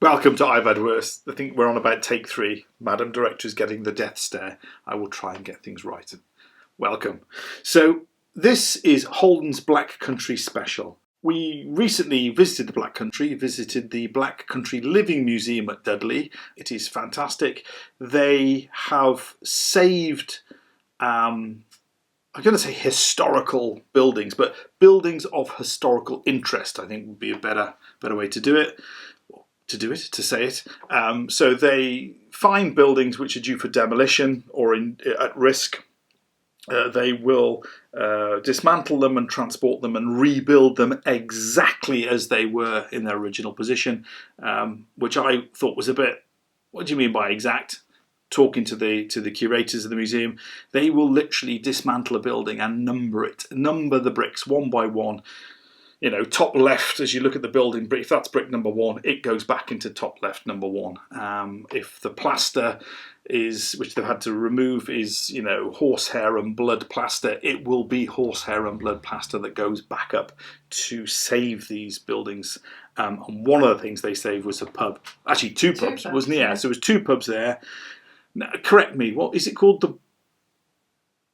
Welcome to I've Had Worse. I think we're on about take 3. Madam Director is getting the death stare. I will try and get things right. Welcome. So this is Holden's Black Country special. We recently visited the Black Country, visited the Black Country Living Museum at Dudley. It is fantastic. They have saved, I'm going to say historical buildings, but buildings of historical interest, I think would be a better way to do it. To say it. So they find buildings which are due for demolition or at risk. They will dismantle them and transport them and rebuild them exactly as they were in their original position, which I thought was a bit, what do you mean by exact? Talking to the curators of the museum, they will literally dismantle a building and number the bricks one by one. You know, top left, as you look at the building, if that's brick number 1, it goes back into top left number 1. If the plaster which they've had to remove is, you know, horsehair and blood plaster, it will be horsehair and blood plaster that goes back up to save these buildings. And one of the things they saved was a pub. Actually, two pubs, wasn't it? Yeah, so there was 2 pubs there. Now, correct me, what is it called? The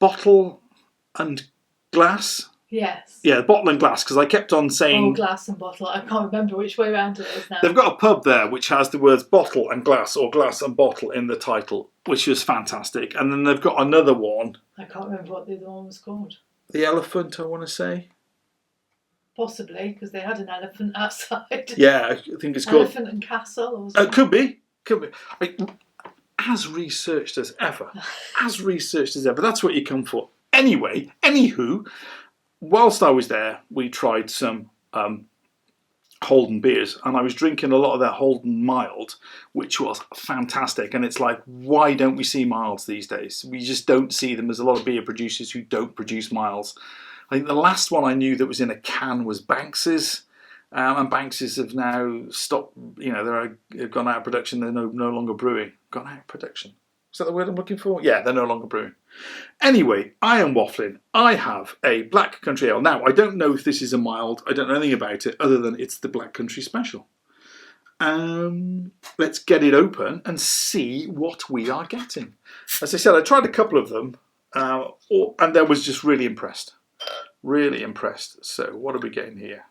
Bottle and Glass? Yes. Yeah, bottle and glass, because I kept on saying... Oh, glass and bottle. I can't remember which way around it is now. They've got a pub there which has the words bottle and glass, or glass and bottle in the title, which was fantastic. And then they've got another one. I can't remember what the other one was called. The Elephant, I want to say. Possibly, because they had an elephant outside. Yeah, I think it's called... Elephant and Castle or something. Could be. I mean, as researched as ever. That's what you come for. Anyway, anywho... Whilst I was there, we tried some Holden beers, and I was drinking a lot of their Holden Mild, which was fantastic. And it's like, why don't we see milds these days? We just don't see them. There's a lot of beer producers who don't produce milds. I think the last one I knew that was in a can was Banks's, and Banks's have now stopped. You know, they've gone out of production. They're no longer brewing. Gone out of production. Is that the word I'm looking for? Yeah, they're no longer brewing. Anyway, I am waffling. I have a Black Country Ale. Now, I don't know if this is a mild. I don't know anything about it other than it's the Black Country Special. Let's get it open and see what we are getting. As I said, I tried a couple of them and I was just really impressed. Really impressed. So what are we getting here?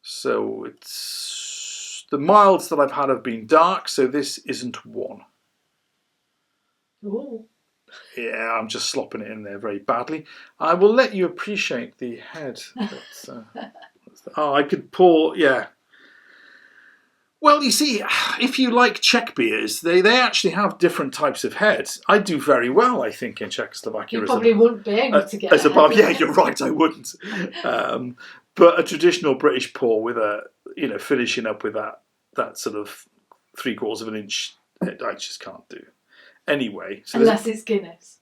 So it's... The milds that I've had have been dark, so this isn't one. Ooh. Yeah, I'm just slopping it in there very badly. I will let you appreciate the head. I could pour, yeah. Well, you see, if you like Czech beers, they actually have different types of heads. I do very well, I think, in Czechoslovakia. You probably wouldn't be able to get it. Yeah, you're right, I wouldn't. But a traditional British pour with finishing up with that sort of 3/4 of an inch, I just can't do. Anyway, so unless it's Guinness.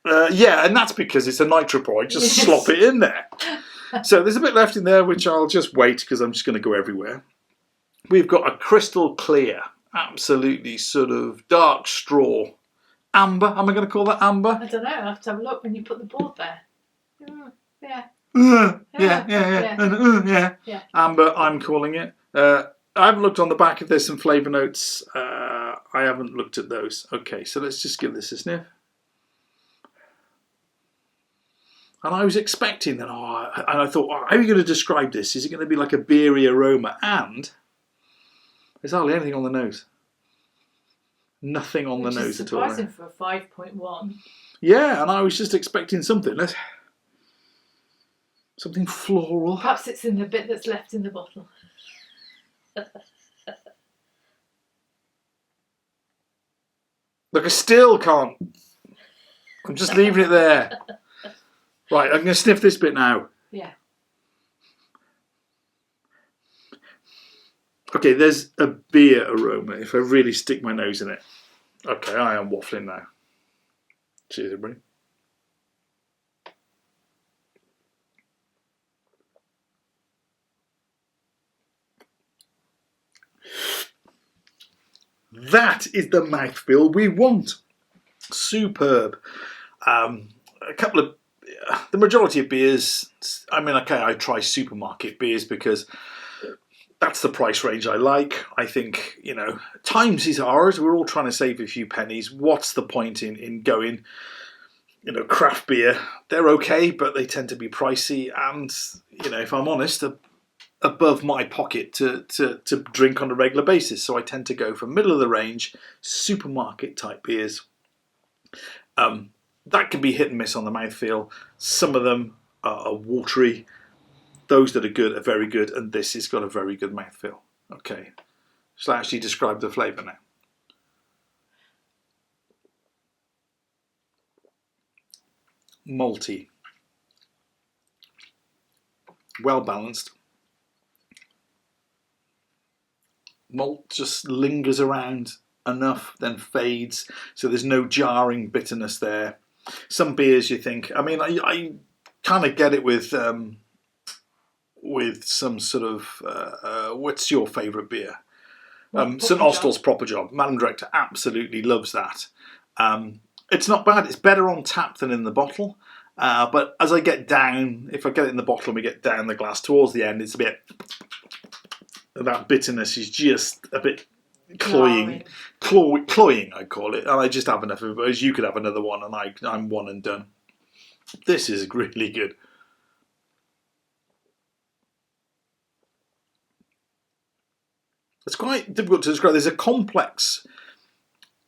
Yeah, and that's because it's a nitro pour. I just slop it in there. So there's a bit left in there, which I'll just wait because I'm just going to go everywhere. We've got a crystal clear, absolutely sort of dark straw. Amber, am I going to call that amber? I don't know, I'll have to have a look when you put the board there. Yeah. Yeah. Amber, I'm calling it. I haven't looked on the back if there's some flavour notes. I haven't looked at those. Okay, so let's just give this a sniff. And I was expecting that, and I thought, how are you going to describe this? Is it going to be like a beery aroma? And there's hardly anything on the nose. Nothing on the nose at all. Surprising for a 5.1. Yeah, and I was just expecting something. Something floral. Perhaps it's in the bit that's left in the bottle. Look, I still can't. I'm just leaving it there. Right, I'm going to sniff this bit now. Yeah. Okay, there's a beer aroma if I really stick my nose in it. Okay, I am waffling now. Cheers, everybody. That is the mouthfeel we want. Superb. A couple of the majority of beers. I mean, okay, I try supermarket beers because That's the price range I like. I think, times is ours. We're all trying to save a few pennies. What's the point in going, craft beer? They're okay, but they tend to be pricey. And, if I'm honest, above my pocket to drink on a regular basis. So I tend to go for middle of the range, supermarket type beers. That can be hit and miss on the mouthfeel. Some of them are watery. Those that are good are very good, and this has got a very good mouthfeel. Okay, shall I actually describe the flavour now? Malty. Well balanced. Malt just lingers around enough, then fades, so there's no jarring bitterness there. Some beers you think, I kind of get it with some sort of, what's your favourite beer? St Austell's Proper Job. Madam Director absolutely loves that. It's not bad. It's better on tap than in the bottle. But as I get down, if I get it in the bottle and we get down the glass towards the end, it's a bit, that bitterness is just a bit cloying, I call it. And I just have enough of it. As you could have another one, and I'm one and done. This is really good. It's quite difficult to describe. There's a complex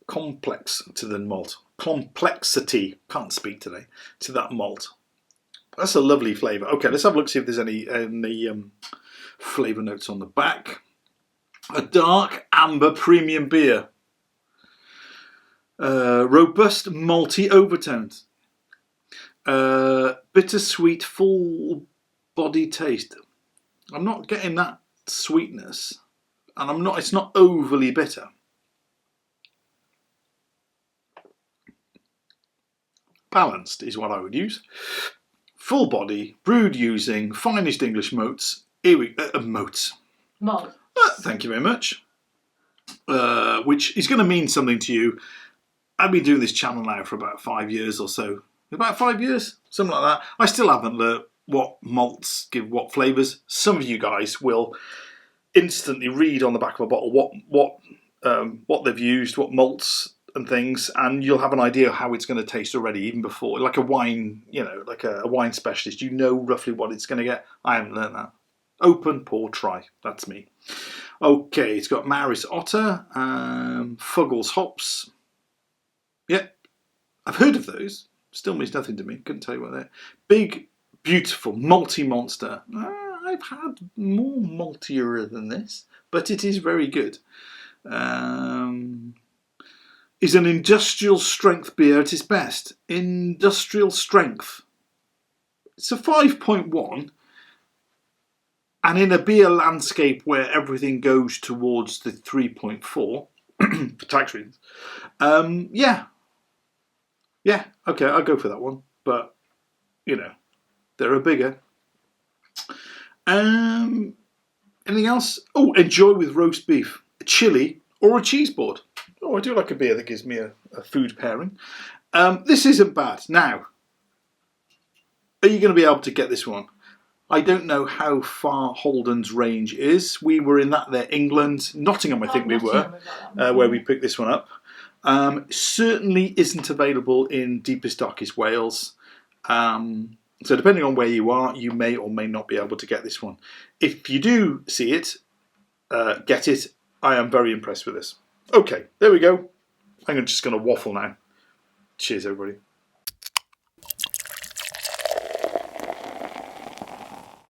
to the malt. Complexity, can't speak today, to that malt. That's a lovely flavour. Okay, let's have a look, see if there's any flavour notes on the back. A dark amber premium beer. Robust malty overtones. Bittersweet full body taste. I'm not getting that sweetness. And it's not overly bitter. Balanced is what I would use. Full body, brewed using finest English moats. Moats. Malt. Thank you very much. Which is going to mean something to you. I've been doing this channel now for about 5 years or so. About 5 years? Something like that. I still haven't learnt what malts give what flavours. Some of you guys will instantly read on the back of a bottle what they've used, what malts and things, and you'll have an idea how it's going to taste already, even before, like a wine, like a wine specialist. You know roughly what it's going to get. I haven't learned that. Open, pour, try. That's me. Okay, it's got Maris Otter, Fuggles hops. Yeah, I've heard of those. Still means nothing to me. Couldn't tell you what they're. Big, beautiful, malty monster. I've had more maltier than this, but it is very good. Is an industrial strength beer at its best. Industrial strength. It's a 5.1, and in a beer landscape where everything goes towards the 3.4 for tax reasons, yeah, okay, I'll go for that one. But there are bigger. Anything else? Oh, enjoy with roast beef, a chili, or a cheese board. Oh, I do like a beer that gives me a food pairing. This isn't bad. Now, are you going to be able to get this one? I don't know how far Holden's range is. We were in that there, England, Nottingham, I think we were, where we picked this one up. Certainly isn't available in deepest, darkest Wales. So depending on where you are, you may or may not be able to get this one. If you do see it, get it. I am very impressed with this. Okay, there we go. I'm just going to waffle now. Cheers, everybody.